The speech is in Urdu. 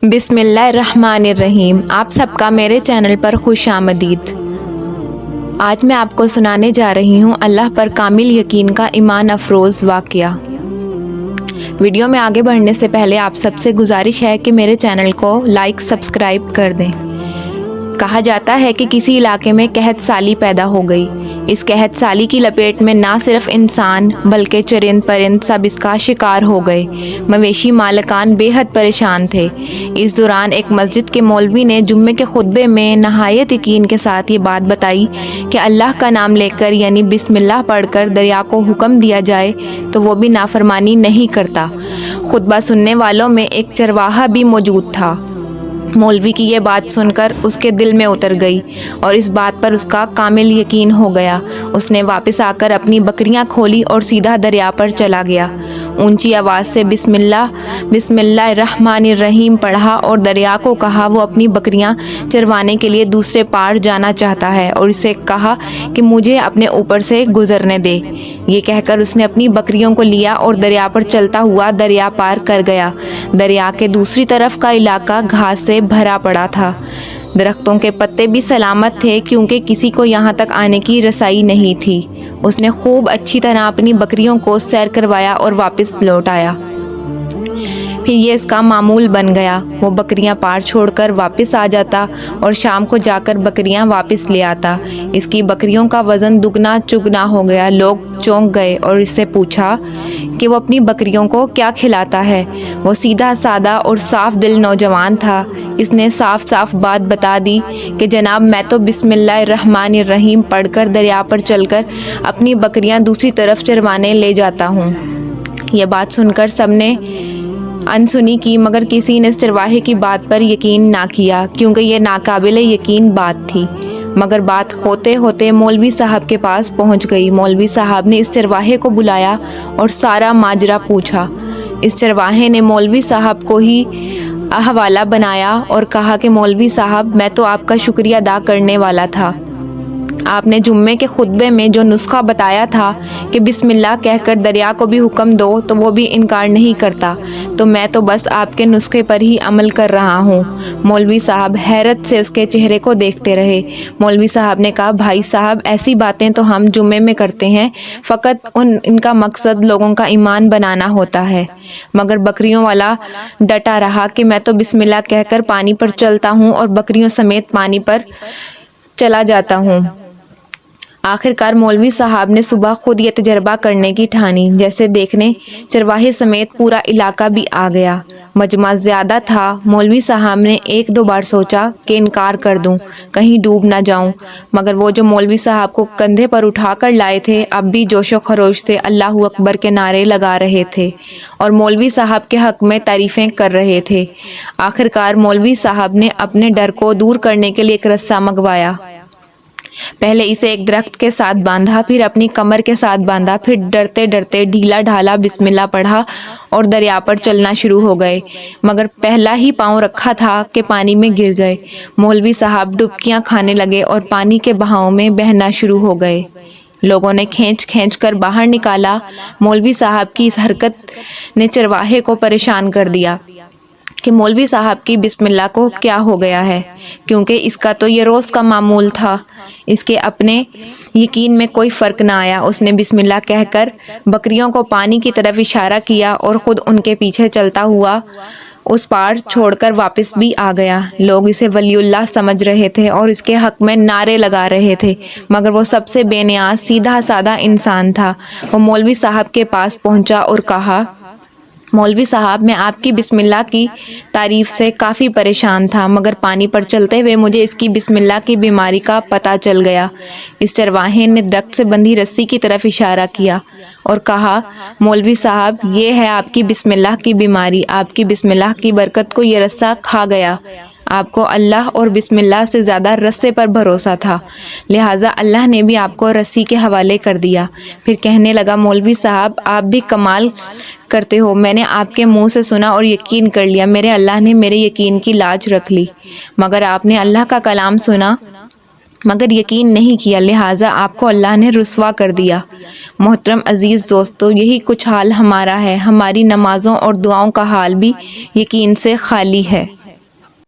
بسم اللہ الرحمن الرحیم۔ آپ سب کا میرے چینل پر خوش آمدید۔ آج میں آپ کو سنانے جا رہی ہوں اللہ پر کامل یقین کا ایمان افروز واقعہ۔ ویڈیو میں آگے بڑھنے سے پہلے آپ سب سے گزارش ہے کہ میرے چینل کو لائک سبسکرائب کر دیں۔ کہا جاتا ہے کہ کسی علاقے میں قحط سالی پیدا ہو گئی۔ اس قحط سالی کی لپیٹ میں نہ صرف انسان بلکہ چرند پرند سب اس کا شکار ہو گئے۔ مویشی مالکان بے حد پریشان تھے۔ اس دوران ایک مسجد کے مولوی نے جمعے کے خطبے میں نہایت یقین کے ساتھ یہ بات بتائی کہ اللہ کا نام لے کر یعنی بسم اللہ پڑھ کر دریا کو حکم دیا جائے تو وہ بھی نافرمانی نہیں کرتا۔ خطبہ سننے والوں میں ایک چرواہا بھی موجود تھا۔ مولوی کی یہ بات سن کر اس کے دل میں اتر گئی اور اس بات پر اس کا کامل یقین ہو گیا۔ اس نے واپس آ کر اپنی بکریاں کھولی اور سیدھا دریا پر چلا گیا۔ اونچی آواز سے بسم اللہ الرحمن الرحیم پڑھا اور دریا کو کہا وہ اپنی بکریاں چروانے کے لیے دوسرے پار جانا چاہتا ہے اور اسے کہا کہ مجھے اپنے اوپر سے گزرنے دے۔ یہ کہہ کر اس نے اپنی بکریوں کو لیا اور دریا پر چلتا ہوا دریا پار کر گیا۔ دریا کے دوسری طرف کا علاقہ گھاس سے بھرا پڑا تھا۔ درختوں کے پتے بھی سلامت تھے کیونکہ کسی کو یہاں تک آنے کی رسائی نہیں تھی۔ اس نے خوب اچھی طرح اپنی بکریوں کو سیر کروایا اور واپس لوٹ آیا۔ پھر یہ اس کا معمول بن گیا۔ وہ بکریاں پار چھوڑ کر واپس آ جاتا اور شام کو جا کر بکریاں واپس لے آتا۔ اس کی بکریوں کا وزن دگنا چگنا ہو گیا۔ لوگ چونک گئے اور اس سے پوچھا کہ وہ اپنی بکریوں کو کیا کھلاتا ہے۔ وہ سیدھا سادہ اور صاف دل نوجوان تھا۔ اس نے صاف صاف بات بتا دی کہ جناب میں تو بسم اللہ الرحمن الرحیم پڑھ کر دریا پر چل کر اپنی بکریاں دوسری طرف چروانے لے جاتا ہوں۔ یہ بات سن کر سب نے انسنی کی مگر کسی نے اس چرواہے کی بات پر یقین نہ کیا کیونکہ یہ ناقابل یقین بات تھی۔ مگر بات ہوتے ہوتے مولوی صاحب کے پاس پہنچ گئی۔ مولوی صاحب نے اس چرواہے کو بلایا اور سارا ماجرا پوچھا۔ اس چرواہے نے مولوی صاحب کو ہی حوالہ بنایا اور کہا کہ مولوی صاحب میں تو آپ کا شکریہ ادا کرنے والا تھا۔ آپ نے جمعے کے خطبے میں جو نسخہ بتایا تھا کہ بسم اللہ کہہ کر دریا کو بھی حکم دو تو وہ بھی انکار نہیں کرتا، تو میں تو بس آپ کے نسخے پر ہی عمل کر رہا ہوں۔ مولوی صاحب حیرت سے اس کے چہرے کو دیکھتے رہے۔ مولوی صاحب نے کہا بھائی صاحب ایسی باتیں تو ہم جمعے میں کرتے ہیں، فقط ان کا مقصد لوگوں کا ایمان بنانا ہوتا ہے۔ مگر بکریوں والا ڈٹا رہا کہ میں تو بسم اللہ کہہ کر پانی پر چلتا ہوں اور بکریوں سمیت پانی پر چلا جاتا ہوں۔ آخر کار مولوی صاحب نے صبح خود یہ تجربہ کرنے کی ٹھانی۔ جیسے دیکھنے چرواہے سمیت پورا علاقہ بھی آ گیا۔ مجمع زیادہ تھا۔ مولوی صاحب نے ایک دو بار سوچا کہ انکار کر دوں، کہیں ڈوب نہ جاؤں، مگر وہ جو مولوی صاحب کو کندھے پر اٹھا کر لائے تھے اب بھی جوش و خروش سے اللہ اکبر کے نعرے لگا رہے تھے اور مولوی صاحب کے حق میں تعریفیں کر رہے تھے۔ آخر کار مولوی صاحب نے اپنے ڈر کو دور کرنے کے لیے ایک رسہ منگوایا۔ پہلے اسے ایک درخت کے ساتھ باندھا، پھر اپنی کمر کے ساتھ باندھا، پھر ڈرتے ڈرتے ڈھیلا ڈھالا بسم اللہ پڑھا اور دریا پر چلنا شروع ہو گئے۔ مگر پہلا ہی پاؤں رکھا تھا کہ پانی میں گر گئے۔ مولوی صاحب ڈبکیاں کھانے لگے اور پانی کے بہاؤ میں بہنا شروع ہو گئے۔ لوگوں نے کھینچ کھینچ کر باہر نکالا۔ مولوی صاحب کی اس حرکت نے چرواہے کو پریشان کر دیا کہ مولوی صاحب کی بسم اللہ کو کیا ہو گیا ہے، کیونکہ اس کا تو یہ روز کا معمول تھا۔ اس کے اپنے یقین میں کوئی فرق نہ آیا۔ اس نے بسم اللہ کہہ کر بکریوں کو پانی کی طرف اشارہ کیا اور خود ان کے پیچھے چلتا ہوا اس پار چھوڑ کر واپس بھی آ گیا۔ لوگ اسے ولی اللہ سمجھ رہے تھے اور اس کے حق میں نعرے لگا رہے تھے، مگر وہ سب سے بے نیاز سیدھا سادہ انسان تھا۔ وہ مولوی صاحب کے پاس پہنچا اور کہا مولوی صاحب میں آپ کی بسم اللہ کی تعریف سے کافی پریشان تھا، مگر پانی پر چلتے ہوئے مجھے اس کی بسم اللہ کی بیماری کا پتہ چل گیا۔ اس چرواہے نے درخت سے بندھی رسی کی طرف اشارہ کیا اور کہا مولوی صاحب یہ ہے آپ کی بسم اللہ کی بیماری۔ آپ کی بسم اللہ کی برکت کو یہ رسہ کھا گیا۔ آپ کو اللہ اور بسم اللہ سے زیادہ رسے پر بھروسہ تھا، لہٰذا اللہ نے بھی آپ کو رسی کے حوالے کر دیا۔ پھر کہنے لگا مولوی صاحب آپ بھی کمال کرتے ہو، میں نے آپ کے منہ سے سنا اور یقین کر لیا، میرے اللہ نے میرے یقین کی لاج رکھ لی۔ مگر آپ نے اللہ کا کلام سنا مگر یقین نہیں کیا، لہٰذا آپ کو اللہ نے رسوا کر دیا۔ محترم عزیز دوستو، یہی کچھ حال ہمارا ہے۔ ہماری نمازوں اور دعاؤں کا حال بھی یقین سے خالی ہے۔